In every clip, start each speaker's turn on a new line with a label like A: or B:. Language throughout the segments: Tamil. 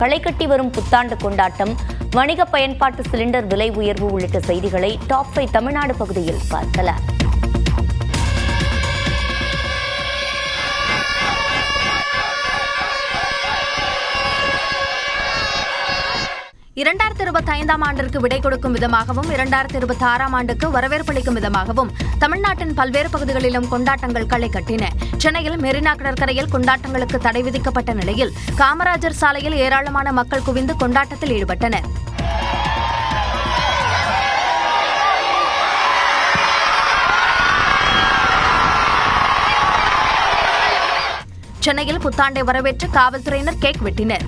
A: களை கட்டி வரும் புத்தாண்டு கொண்டாட்டம், வணிக பயன்பாட்டு சிலிண்டர் விலை உயர்வு உள்ளிட்ட செய்திகளை டாப் 5 தமிழ்நாடு பகுதியில் பார்க்கலாம்.
B: ஆண்டிற்கு விடை கொடுக்கும் விதமாகவும் 2026 ஆண்டுக்கு வரவேற்பளிக்கும் விதமாகவும் தமிழ்நாட்டின் பல்வேறு பகுதிகளிலும் கொண்டாட்டங்கள் களை கட்டின. சென்னையில் மெரினா கடற்கரையில் கொண்டாட்டங்களுக்கு தடை விதிக்கப்பட்ட நிலையில் காமராஜர் சாலையில் ஏராளமான மக்கள் குவிந்து கொண்டாட்டத்தில் ஈடுபட்டனர். சென்னையில் புத்தாண்டை வரவேற்று காவல்துறையினர் கேக் வெட்டினர்.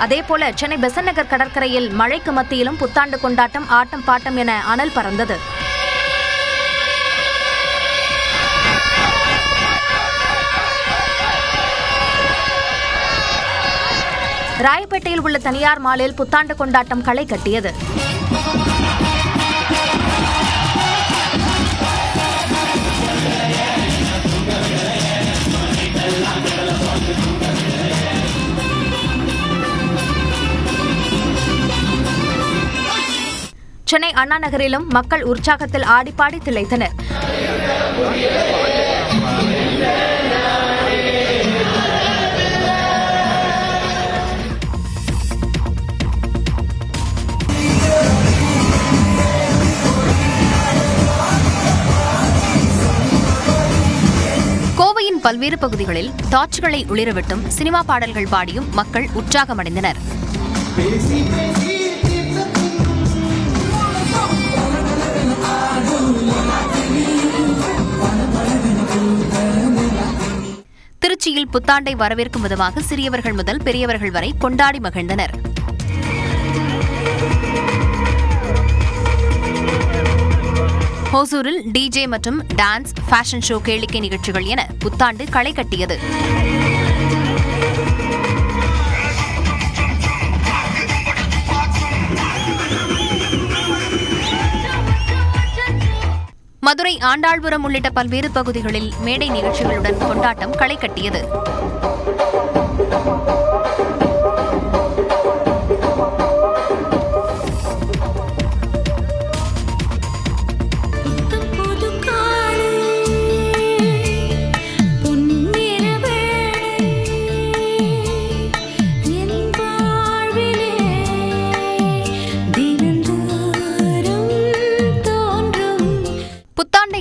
B: அதேபோல சென்னை பெசன்ட் நகர் கடற்கரையில் மழைக்கு மத்தியிலும் புத்தாண்டு கொண்டாட்டம், ஆட்டம் பாட்டம் என அனல் பறந்தது. ராயப்பேட்டையில் உள்ள தனியார் மாலில் புத்தாண்டு கொண்டாட்டம் களை கட்டியது. சென்னை அண்ணா நகரிலும் மக்கள் உற்சாகத்தில் ஆடிப்பாடி திளைத்தனர். கோவையின் பல்வேறு பகுதிகளில் டார்ச்களை ஒளிரவிட்டும் சினிமா பாடல்கள் பாடியும் மக்கள் உற்சாகமடைந்தனர். திருச்சியில் புத்தாண்டை வரவேற்கும் விதமாக சிறியவர்கள் முதல் பெரியவர்கள் வரை கொண்டாடி மகிழ்ந்தனர். ஹோசூரில் டிஜே மற்றும் டான்ஸ், ஃபேஷன் ஷோ, கேளிக்கை நிகழ்ச்சிகள் என புத்தாண்டு களை கட்டியது. மதுரை, ஆண்டாள்புரம் உள்ளிட்ட பல்வேறு பகுதிகளில் மேடை நிகழ்ச்சிகளுடன் கொண்டாட்டம் களை கட்டியது.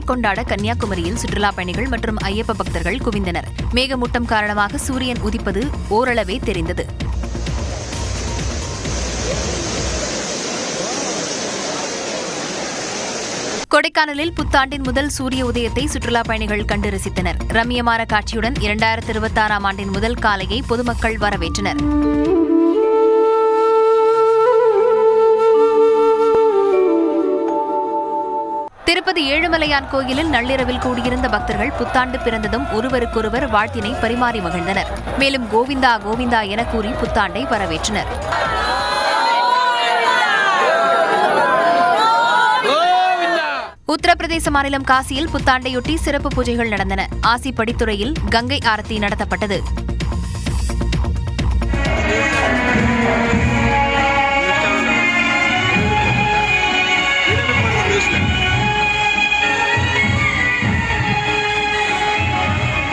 B: கொண்டாட கன்னியாகுமரியில் சுற்றுலா பயணிகள் மற்றும் ஐயப்ப பக்தர்கள் குவிந்தனர். மேகமூட்டம் காரணமாக சூரியன் உதிப்பது ஓரளவே தெரிந்தது. கொடைக்கானலில் புத்தாண்டின் முதல் சூரிய உதயத்தை சுற்றுலா பயணிகள் கண்டு ரசித்தனர். ரம்மியமான காட்சியுடன் 2026 ஆண்டின் முதல் காலையை பொதுமக்கள் வரவேற்றனர். திருப்பதி ஏழுமலையான் கோயிலில் நள்ளிரவில் கூடியிருந்த பக்தர்கள் புத்தாண்டு பிறந்ததும் ஒருவருக்கொருவர் வாழ்த்தினை பரிமாறி மகிழ்ந்தனர். மேலும் கோவிந்தா கோவிந்தா என கூறி புத்தாண்டை வரவேற்றனர். உத்தரப்பிரதேச மாநிலம் காசியில் புத்தாண்டையொட்டி சிறப்பு பூஜைகள் நடந்தன. ஆசி படித்துறையில் கங்கை ஆரத்தி நடத்தப்பட்டது.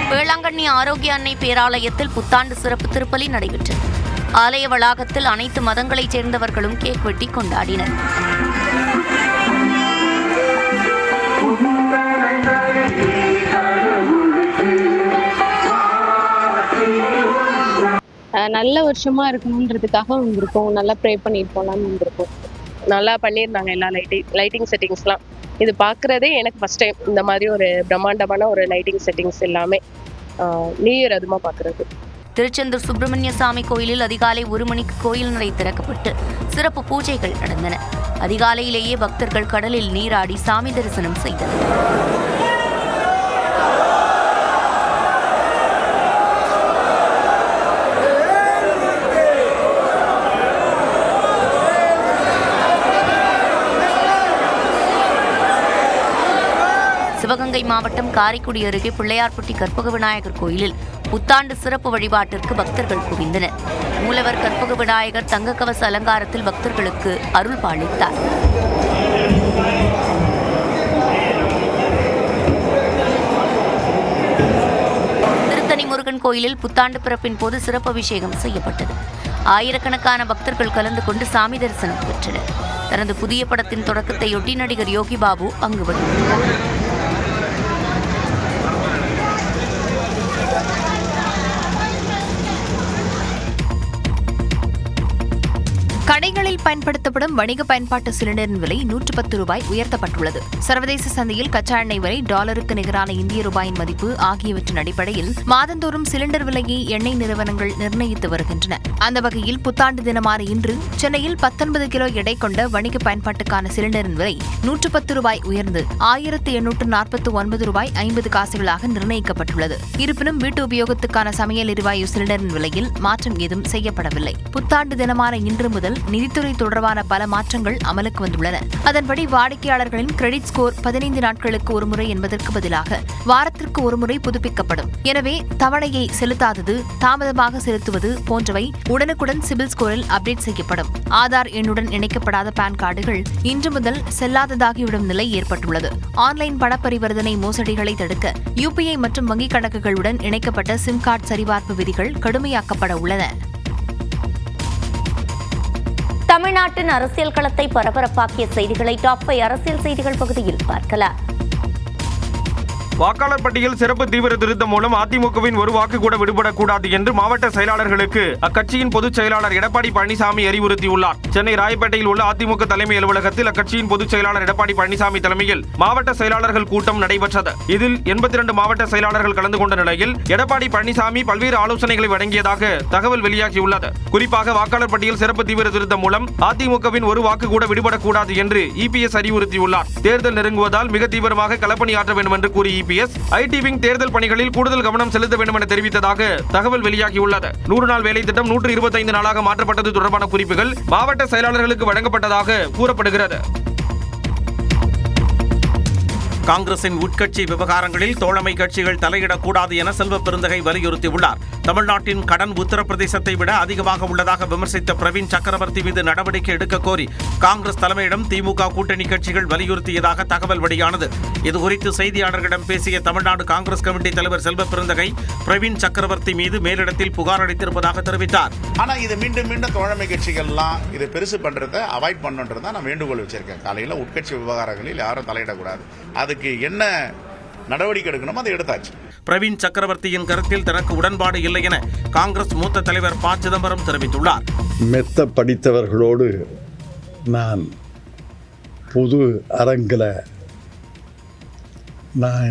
A: வேளாங்கண்ணி ஆரோக்கிய அன்னை பேராலயத்தில் புத்தாண்டு சிறப்பு திருப்பலி நடைபெற்றது. ஆலய வளாகத்தில் அனைத்து மதங்களைச் சேர்ந்தவர்களும் கேக் வெட்டி கொண்டாடினர்.
C: நல்ல வருஷமா இருக்கணுன்றதுக்காக வந்திருக்கோம். நல்லா ப்ரே பண்ணிட்டு போலான்னு வந்திருக்கோம். நல்லா பண்ணியிருந்தாங்க எல்லா லைட்டிங் செட்டிங்ஸ்லாம். இது பார்க்குறதே எனக்கு ஃபர்ஸ்ட் டைம் இந்த மாதிரி ஒரு பிரம்மாண்டமான ஒரு லைட்டிங் செட்டிங்ஸ் எல்லாமே நியூ இயர் அதுமா பார்க்குறது.
A: திருச்செந்தூர் சுப்பிரமணிய சாமி கோயிலில் அதிகாலை 1 மணிக்கு கோயில் நடை திறக்கப்பட்டு சிறப்பு பூஜைகள் நடந்தன. அதிகாலையிலேயே பக்தர்கள் கடலில் நீராடி சாமி தரிசனம் செய்தனர். சிவகங்கை மாவட்டம் காரைக்குடி அருகே பிள்ளையார்பட்டி கற்பக விநாயகர் கோயிலில் புத்தாண்டு சிறப்பு வழிபாட்டிற்கு பக்தர்கள் குவிந்தனர். மூலவர் கற்பக விநாயகர் தங்க கவச அலங்காரத்தில் பக்தர்களுக்கு அருள் பாலித்தார். திருத்தணி முருகன் கோயிலில் புத்தாண்டு பிறப்பின் போது சிறப்பு அபிஷேகம் செய்யப்பட்டது. ஆயிரக்கணக்கான பக்தர்கள் கலந்து கொண்டு சாமி தரிசனம் பெற்றனர். தனது புதிய படத்தின் தொடக்கத்தையொட்டி நடிகர் யோகி பாபு அங்கு வந்திருந்தார்.
B: கடைகளில் பயன்படுத்தப்படும் வணிக பயன்பாட்டு சிலிண்டரின் விலை 110 ரூபாய் உயர்த்தப்பட்டுள்ளது. சர்வதேச சந்தையில் கச்சா எண்ணெய் விலை டாலருக்கு நிகரான இந்திய ரூபாயின் மதிப்பு ஆகியவற்றின் அடிப்படையில் மாதந்தோறும் சிலிண்டர் விலையை எண்ணெய் நிறுவனங்கள் நிர்ணயித்து வருகின்றன. அந்த வகையில் புத்தாண்டு தினமான இன்று சென்னையில் 19 கிலோ எடை கொண்ட வணிக பயன்பாட்டுக்கான சிலிண்டரின் விலை 110 ரூபாய் உயர்ந்து 1849 ரூபாய் 50 காசுகளாக நிர்ணயிக்கப்பட்டுள்ளது. இருப்பினும் வீட்டு உபயோகத்துக்கான சமையல் எரிவாயு சிலிண்டரின் விலையில் மாற்றம் ஏதும் செய்யப்படவில்லை. புத்தாண்டு தினமான இன்று முதல் நிதித்துறை தொடர்பான பல மாற்றங்கள் அமலுக்கு வந்துள்ளன. அதன்படி வாடிக்கையாளர்களின் கிரெடிட் ஸ்கோர் 15 நாட்களுக்கு ஒருமுறை என்பதற்கு பதிலாக வாரத்திற்கு ஒருமுறை புதுப்பிக்கப்படும். எனவே தவணையை செலுத்தாதது, தாமதமாக செலுத்துவது போன்றவை உடனுக்குடன் சிபில் ஸ்கோரில் அப்டேட் செய்யப்படும். ஆதார் எண்ணுடன் இணைக்கப்படாத பான் கார்டுகள் இன்று முதல் செல்லாததாகிவிடும் நிலை ஏற்பட்டுள்ளது. ஆன்லைன் பண பரிவர்த்தனை மோசடிகளை தடுக்க யுபிஐ மற்றும் வங்கிக் கணக்குகளுடன் இணைக்கப்பட்ட சிம் கார்டு சரிபார்ப்பு விதிகள் கடுமையாக்கப்பட உள்ளன.
A: தமிழ்நாட்டின் அரசியல் களத்தை பரபரப்பாக்கிய செய்திகளை டாப் 5 அரசியல் செய்திகள் பகுதியில் பார்க்கலாம்.
D: வாக்காளர் பட்டியல் சிறப்பு தீவிர திருத்தம் மூலம் அதிமுகவின் ஒரு வாக்கு கூட விடுபடக்கூடாது என்று மாவட்ட செயலாளர்களுக்கு அக்கட்சியின் பொதுச் செயலாளர் எடப்பாடி பழனிசாமி அறிவுறுத்தியுள்ளார். சென்னை ராயப்பேட்டையில் உள்ள அதிமுக தலைமை அலுவலகத்தில் அக்கட்சியின் பொதுச் செயலாளர் எடப்பாடி பழனிசாமி தலைமையில் மாவட்ட செயலாளர்கள் கூட்டம் நடைபெற்றது. இதில் 82 மாவட்ட செயலாளர்கள் கலந்து கொண்ட நிலையில் எடப்பாடி பழனிசாமி பல்வேறு ஆலோசனைகளை வழங்கியதாக தகவல் வெளியாகியுள்ளது. குறிப்பாக வாக்காளர் பட்டியல் சிறப்பு தீவிர திருத்தம் மூலம் அதிமுகவின் ஒரு வாக்கு கூட விடுபடக்கூடாது என்று இபிஎஸ் அறிவுறுத்தியுள்ளார். தேர்தல் நெருங்குவதால் மிக தீவிரமாக களப்பணியாற்ற வேண்டும் என்று கூறி ஐடி விங் தேர்தல் பணிகளில் கூடுதல் கவனம் செலுத்த வேண்டும் என தெரிவித்ததாக தகவல் வெளியாகியுள்ளது. 100 நாள் வேலை திட்டம் 125 நாளாக மாற்றப்பட்டது தொடர்பான குறிப்புகள் மாவட்ட செயலாளர்களுக்கு வழங்கப்பட்டதாக கூறப்படுகிறது. காங்கிரசின் உட்கட்சி விவகாரங்களில் தோழமை கட்சிகள் தலையிடக்கூடாது என செல்வ பெருந்தகை வலியுறுத்தியுள்ளார். தமிழ்நாட்டின் கடன் உத்தரப்பிரதேசத்தை விட அதிகமாக உள்ளதாக விமர்சித்த பிரவீன் சக்கரவர்த்தி மீது நடவடிக்கை எடுக்க கோரி காங்கிரஸ் தலைமையிடம் திமுக கூட்டணி கட்சிகள் வலியுறுத்தியதாக தகவல் வெளியானது. இதுகுறித்து செய்தியாளர்களிடம் பேசிய தமிழ்நாடு காங்கிரஸ் கமிட்டி தலைவர் செல்வ பெருந்தகை பிரவீன் சக்கரவர்த்தி மீது மேலிடத்தில் புகார் அளித்திருப்பதாக தெரிவித்தார்.
E: ஆனா இது மீண்டும் தோழமை கட்சிகள்லாம் இது பெருசு பண்றதை அவாய்ட் பண்ணுன்றதை நான் வேண்டுகோள் வச்சிருக்கேன். காலையில் உட்கட்சி விவகாரங்களில் யாரும் தலையிடக்கூடாது. அதுக்கு என்ன நடவடிக்கை எடுக்கணுமோ அதை எடுத்தாச்சு.
D: பிரவீன் சக்கரவர்த்தியின் கருத்தில் தனக்கு உடன்பாடு இல்லை என காங்கிரஸ் மூத்த தலைவர் ப. சிதம்பரம் தெரிவித்துள்ளார்.
F: மெத்த படித்தவர்களோடு நான் பொது அரங்கில்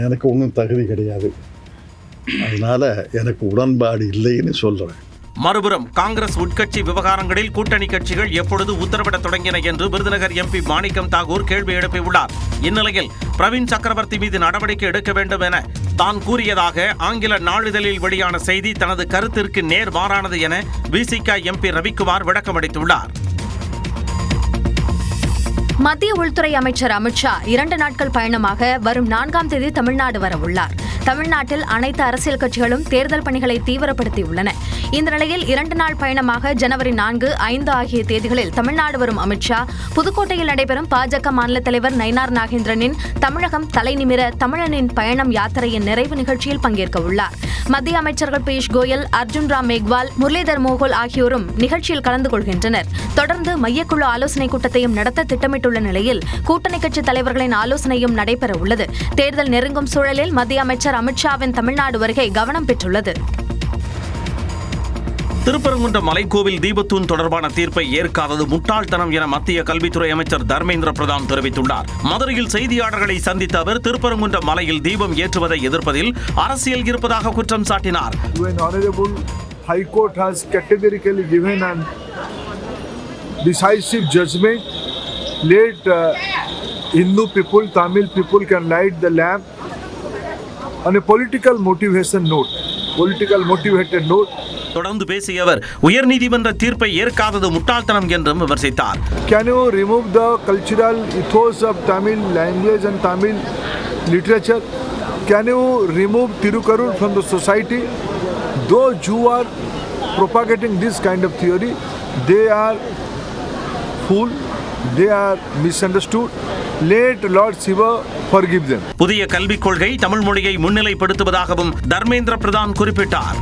F: எனக்கு ஒன்றும் தகுதி கிடையாது. அதனால எனக்கு உடன்பாடு இல்லைன்னு சொல்றேன்.
D: மறுபுறம் காங்கிரஸ் உட்கட்சி விவகாரங்களில் கூட்டணி கட்சிகள் எப்பொழுது உத்தரவிட தொடங்கின என்று விருதுநகர் எம்பி மாணிக்கம் தாகூர் கேள்வி எழுப்பியுள்ளார். இந்நிலையில் பிரவீன் சக்கரவர்த்தி மீது நடவடிக்கை எடுக்க வேண்டும் என தான் கூறியதாக ஆங்கில நாளிதழில் வெளியான செய்தி தனது கருத்திற்கு நேர் மாறானது என விசிக எம்பி ரவிக்குமார் விளக்கமளித்துள்ளார்.
B: மத்திய உள்துறை அமைச்சர் அமித்ஷா 2 நாட்கள் பயணமாக வரும் 4ஆம் தேதி தமிழ்நாடு வரவுள்ளார். தமிழ்நாட்டில் அனைத்து அரசியல் கட்சிகளும் தேர்தல் பணிகளை தீவிரப்படுத்தியுள்ளன. இந்த நிலையில் 2 நாள் பயணமாக ஜனவரி 4, 5 ஆகிய தேதிகளில் தமிழ்நாடு வரும் அமித்ஷா புதுக்கோட்டையில் நடைபெறும் பாஜக மாநில தலைவர் நயினார் நாகேந்திரனின் தமிழகம் தலைநிமிர தமிழனின் பயணம் யாத்திரையின் நிறைவு நிகழ்ச்சியில் பங்கேற்க உள்ளார். மத்திய அமைச்சர்கள் பியூஷ் கோயல், அர்ஜுன் ராம் மேக்வால், முரளிதர் மோகோல் ஆகியோரும் நிகழ்ச்சியில் கலந்து கொள்கின்றனர். தொடர்ந்து மையக்குழு ஆலோசனைக் கூட்டத்தையும் நடத்த திட்டமிட்டுள்ள நிலையில் கூட்டணி கட்சி தலைவர்களின் ஆலோசனையும் நடைபெற உள்ளது. தேர்தல் நெருங்கும் சூழலில் மத்திய அமைச்சர் அமித்ஷாவின் தமிழ்நாடு வருகை கவனம் பெற்றுள்ளது.
D: திருப்பரங்குன்றம் மலைக்கோவில் தீபத்தூண் தொடர்பான தீர்ப்பை ஏற்காதது முட்டாள்தனம் என மத்திய கல்வித்துறை அமைச்சர் தர்மேந்திர பிரதான் தெரிவித்துள்ளார். மதுரையில் செய்தியாளர்களை சந்தித்த அவர் திருப்பரங்குன்றம் மலையில் தீபம் ஏற்றுவதை எதிர்ப்பதில் அரசியல் இருப்பதாக குற்றம் சாட்டினார்.
G: High Court has categorically given an decisive judgment. Let Hindu people, Tamil people can light the lamp on a political motivated note.
H: தொடர்ந்து பேசிய அவர் உயர்நீதிமன்ற தீர்ப்பை ஏற்காதது முட்டாள்தனம் என்றும் விமர்சித்தார்.
G: Can you remove the cultural ethos of Tamil language and Tamil literature? Can you remove Tirukkural from the society? Those who are propagating this kind of theory, they are fool, they are misunderstood. Let Lord Shiva forgive them.
H: புதிய கல்விக் கொள்கை தமிழ் மொழியை முன்னிலைப்படுத்துவதாகவும் தர்மேந்திர பிரதான் குறிப்பிட்டார்.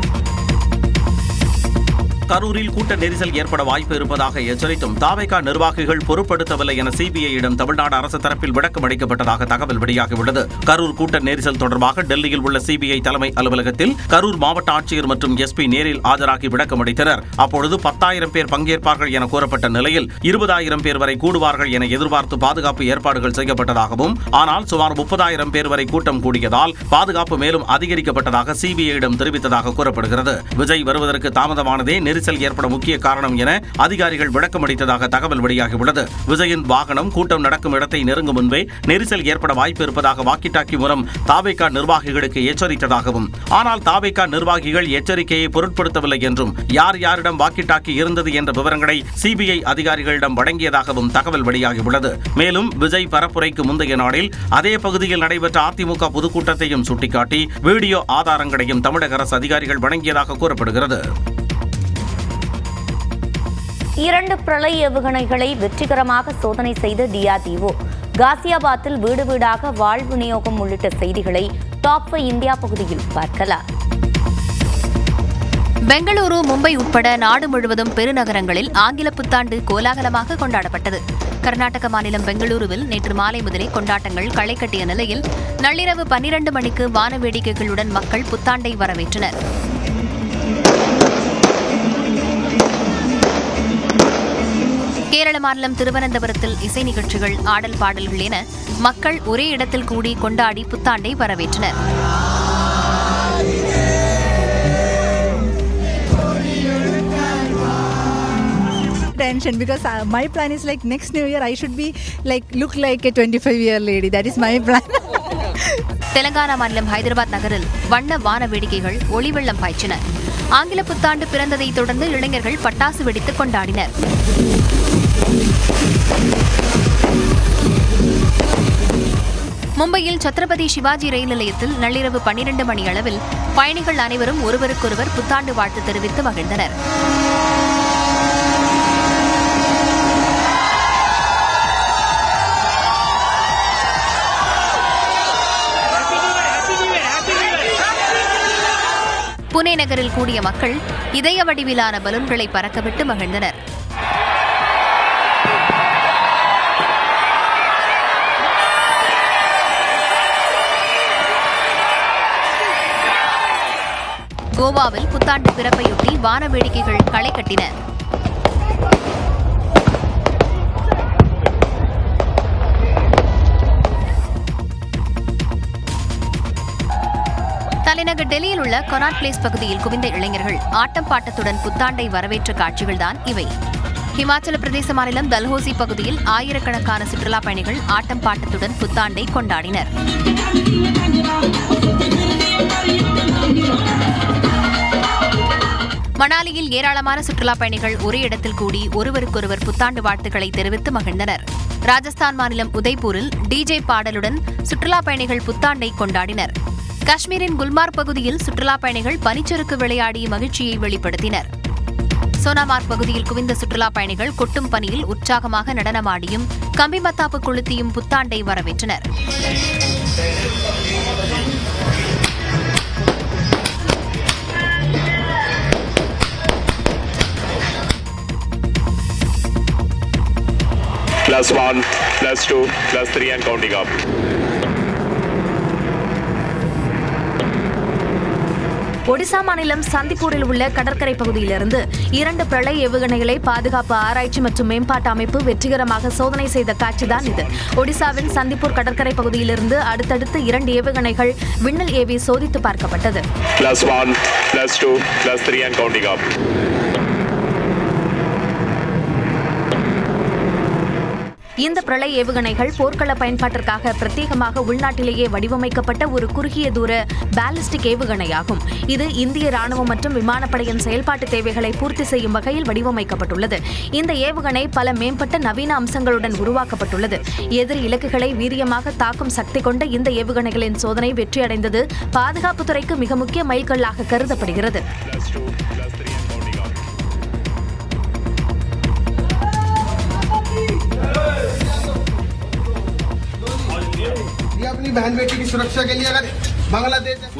H: கரூரில் கூட்ட நெரிசல் ஏற்பட வாய்ப்பு இருப்பதாக எச்சரித்தும் தாவேகா நிர்வாகிகள் பொருட்படுத்தவில்லை என சிபிஐயிடம் தமிழ்நாடு அரசு தரப்பில் விளக்கம் அளிக்கப்பட்டதாக தகவல் வெளியாகியுள்ளது. கரூர் கூட்ட நெரிசல் தொடர்பாக டெல்லியில் உள்ள சிபிஐ தலைமை அலுவலகத்தில் கரூர் மாவட்ட ஆட்சியர் மற்றும் எஸ்பி நேரில் ஆஜராகி விளக்கம் அளித்தனர். அப்பொழுது 10,000 பேர் பங்கேற்பார்கள் என கூறப்பட்ட நிலையில் 20,000 பேர் வரை கூடுவார்கள் என எதிர்பார்த்து பாதுகாப்பு ஏற்பாடுகள் செய்யப்பட்டதாகவும், ஆனால் சுமார் 30,000 பேர் வரை கூட்டம் கூடியதால் பாதுகாப்பு மேலும் அதிகரிக்கப்பட்டதாக சிபிஐயிடம் தெரிவித்ததாக கூறப்படுகிறது. விஜய் வருவதற்கு தாமதமானதே நெரிசல் ஏற்பட முக்கிய காரணம் என அதிகாரிகள் விளக்கம் அளித்ததாக தகவல் வெளியாகியுள்ளது. விஜயின் வாகனம் கூட்டம் நடக்கும் இடத்தை நெருங்கும் முன்பே நெரிசல் ஏற்பட வாய்ப்பு இருப்பதாக வாக்கி-டாக்கி மூலம் தாவேகா நிர்வாகிகளுக்கு எச்சரித்ததாகவும், ஆனால் தாவேகா நிர்வாகிகள் எச்சரிக்கையை பொருட்படுத்தவில்லை என்றும், யார் யாரிடம் வாக்கி-டாக்கி இருந்தது என்ற விவரங்களை சிபிஐ அதிகாரிகளிடம் வழங்கியதாகவும் தகவல் வெளியாகியுள்ளது. மேலும் விஜய் பரப்புரைக்கு முந்தைய நாளில் அதே பகுதியில் நடைபெற்ற அதிமுக பொதுக்கூட்டத்தையும் சுட்டிக்காட்டி வீடியோ ஆதாரங்களையும் தமிழக அரசு அதிகாரிகள் வழங்கியதாக கூறப்படுகிறது.
A: 2 பிரளய ஏவுகணைகளை வெற்றிகரமாக சோதனை செய்த டிஆர்டிஓ, காசியாபாத்தில் வீடு வீடாக வாழ் விநியோகம் உள்ளிட்ட செய்திகளை டாப் 5 இந்தியா பகுதியில் பார்க்கலாம்.
B: பெங்களூரு, மும்பை உட்பட நாடு முழுவதும் பெருநகரங்களில் ஆங்கில புத்தாண்டு கோலாகலமாக கொண்டாடப்பட்டது. கர்நாடக மாநிலம் பெங்களூருவில் நேற்று மாலை முதலே கொண்டாட்டங்கள் களை கட்டிய நிலையில் நள்ளிரவு 12 மணிக்கு வான வேடிக்கைகளுடன் மக்கள் புத்தாண்டை வரவேற்றனர். கேரள மாநிலம் திருவனந்தபுரத்தில் இசை நிகழ்ச்சிகள், ஆடல் பாடல்கள் என மக்கள் ஒரே இடத்தில் கூடி கொண்டாடி புத்தாண்டை வரவேற்றனர்.
I: Tension because my plan is like next new year I should be like look like a 25-year lady. That is my plan.
B: Telangana மாநிலம் ஹைதராபாத் நகரில் வண்ண வான வேடிக்கைகள், ஒளி வெள்ளம் பாய்ச்சின. ஆங்கில புத்தாண்டு பிறந்ததை தொடர்ந்து இளைஞர்கள் பட்டாசு வெடித்து கொண்டாடினர். மும்பையில் சத்ரபதி சிவாஜி ரயில் நிலையத்தில் நள்ளிரவு 12 மணி அளவில் பயணிகள் அனைவரும் ஒருவருக்கொருவர் புத்தாண்டு வாழ்த்து தெரிவித்து மகிழ்ந்தனர். புனே நகரில் கூடிய மக்கள் இதய வடிவிலான பலூன்களை பறக்கவிட்டு மகிழ்ந்தனர். கோவாவில் புத்தாண்டு பிறப்பையொட்டி வான வேடிக்கைகள் களை கட்டின. தலைநகர் டெல்லியில் உள்ள கொனாட் பிளேஸ் பகுதியில் குவிந்த இளைஞர்கள் ஆட்டம் பாட்டத்துடன் புத்தாண்டை வரவேற்ற காட்சிகள்தான் இவை. ஹிமாச்சல பிரதேச மாநிலம் தல்ஹோசி பகுதியில் ஆயிரக்கணக்கான சுற்றுலா பயணிகள் ஆட்டம் பாட்டத்துடன் புத்தாண்டை கொண்டாடினர். மணாலியில் ஏராளமான சுற்றுலா பயணிகள் ஒரே இடத்தில் கூடி ஒருவருக்கொருவர் புத்தாண்டு வாழ்த்துக்களை தெரிவித்து மகிழ்ந்தனர். ராஜஸ்தான் மாநிலம் உதய்பூரில் டிஜே பாடலுடன் சுற்றுலா பயணிகள் புத்தாண்டை கொண்டாடினர். காஷ்மீரின் குல்மார்க் பகுதியில் சுற்றுலா பயணிகள் பனிச்சறுக்கு விளையாடி மகிழ்ச்சியை வெளிப்படுத்தினர். சோனாமார்க் பகுதியில் குவிந்த சுற்றுலா பயணிகள் கொட்டும் பனியில் உற்சாகமாக நடனமாடியும் கம்பி மத்தாப்பு கொளுத்தியும் புத்தாண்டை வரவேற்றனர்.
J: +1, +2, +3 and counting up.
B: ஒடிசா மாநிலம் சந்திப்பூரில் உள்ள கடற்கரை பகுதியிலிருந்து 2 பிரளய ஏவுகணைகளை பாதுகாப்பு ஆராய்ச்சி மற்றும் மேம்பாட்டு அமைப்பு வெற்றிகரமாக சோதனை செய்த காட்சிதான் இது. ஒடிசாவின் சந்திப்பூர் கடற்கரை பகுதியிலிருந்து அடுத்தடுத்து 2 ஏவுகணைகள் விண்ணில் ஏவி சோதித்து பார்க்கப்பட்டது.
J: +1, +2, +3 and counting up.
B: இந்த பிரளய் ஏவுகணைகள் போர்க்கள பயன்பாட்டிற்காக பிரத்யேகமாக உள்நாட்டிலேயே வடிவமைக்கப்பட்ட ஒரு குறுகிய தூர பாலிஸ்டிக் ஏவுகணையாகும். இது இந்திய ராணுவம் மற்றும் விமானப்படையின் செயல்பாட்டு தேவைகளை பூர்த்தி செய்யும் வகையில் வடிவமைக்கப்பட்டுள்ளது. இந்த ஏவுகணை பல மேம்பட்ட நவீன அம்சங்களுடன் உருவாக்கப்பட்டுள்ளது. எதிரி இலக்குகளை வீரியமாக தாக்கும் சக்தி கொண்ட இந்த ஏவுகணைகளின் சோதனை வெற்றியடைந்தது பாதுகாப்புத்துறைக்கு மிக முக்கிய மைல்கல்லாக கருதப்படுகிறது.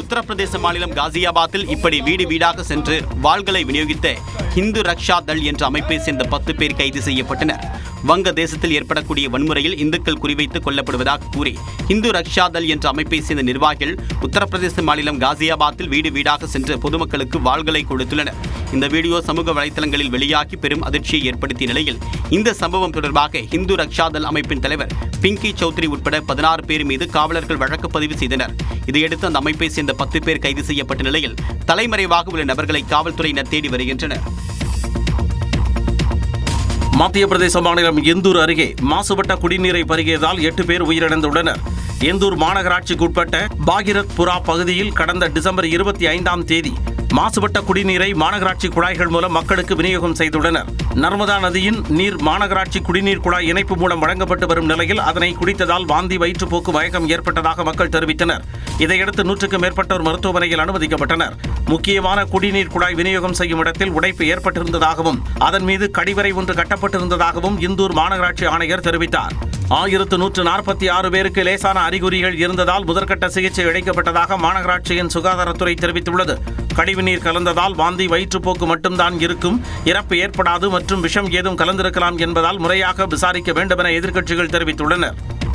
K: உத்தரப்பிரதேச மாநிலம் காசியாபாத்தில் இப்படி வீடு வீடாக சென்று வாள்களை விநியோகித்த ஹிந்து ரக்ஷா தள் என்ற அமைப்பை சேர்ந்த 10 பேர் கைது செய்யப்பட்டனர். வங்க தேசத்தில் ஏற்படக்கூடிய வன்முறையில் இந்துக்கள் குறிவைத்து கொல்லப்படுவதாக கூறி ஹிந்து ரக்ஷா தள் என்ற அமைப்பை சேர்ந்த நிர்வாகிகள் உத்தரப்பிரதேச மாநிலம் காசியாபாத்தில் வீடு வீடாக சென்று பொதுமக்களுக்கு வாள்களை கொடுத்துள்ளனர். இந்த வீடியோ சமூக வலைதளங்களில் வெளியாகி பெரும் அதிர்ச்சியை ஏற்படுத்திய நிலையில் இந்த சம்பவம் தொடர்பாக ஹிந்து ரக்ஷா தள் அமைப்பின் தலைவர் பிங்கி சௌத்ரி உட்பட 16 பேர் மீது காவலர்கள் வழக்கு பதிவு செய்தனர். இதையடுத்து அந்த அமைப்பை சேர்ந்த 10 பேர் கைது செய்யப்பட்ட நிலையில் தலைமறைவாக உள்ள நபர்களை காவல்துறையினர் தேடி வருகின்றனர்.
H: மத்திய பிரதேச மாநிலம் இந்தூர் அருகே மாசுபட்ட குடிநீரை பருகியதால் 8 பேர் உயிரிழந்துள்ளனர். இந்தூர் மாநகராட்சிக்குட்பட்ட பாகிரத் புரா பகுதியில் கடந்த டிசம்பர் 25ஆம் தேதி மாசுபட்ட குடிநீரை மாநகராட்சி குழாய்கள் மூலம் மக்களுக்கு விநியோகம் செய்துள்ளனர். நர்மதா நதியின் நீர் மாநகராட்சி குடிநீர் குழாய் இணைப்பு மூலம் வழங்கப்பட்டு வரும் நிலையில் அதனை குடித்ததால் வாந்தி, வயிற்றுப்போக்கு, மயக்கம் ஏற்பட்டதாக மக்கள் தெரிவித்தனர். இதையடுத்து 100க்கும் மேற்பட்டோர் மருத்துவமனையில் அனுமதிக்கப்பட்டனர். முக்கியமான குடிநீர் குழாய் விநியோகம் செய்யும் இடத்தில் உடைப்பு ஏற்பட்டிருந்ததாகவும் அதன் மீது கடிவரை ஒன்று கட்டப்பட்டிருந்ததாகவும் இந்தூர் மாநகராட்சி ஆணையர் தெரிவித்தார். 1146 பேருக்கு லேசான அறிகுறிகள் இருந்ததால் முதற்கட்ட சிகிச்சை அளிக்கப்பட்டதாக மாநகராட்சியின் சுகாதாரத்துறை தெரிவித்துள்ளது. கழிவுநீர் கலந்ததால் வாந்தி, வயிற்றுப்போக்கு மட்டும்தான் இருக்கும், இறப்பு ஏற்படாது மற்றும் விஷம் ஏதும் கலந்திருக்கலாம் என்பதால் முறையாக விசாரிக்க வேண்டும் என எதிர்க்கட்சிகள் தெரிவித்துள்ளனர்.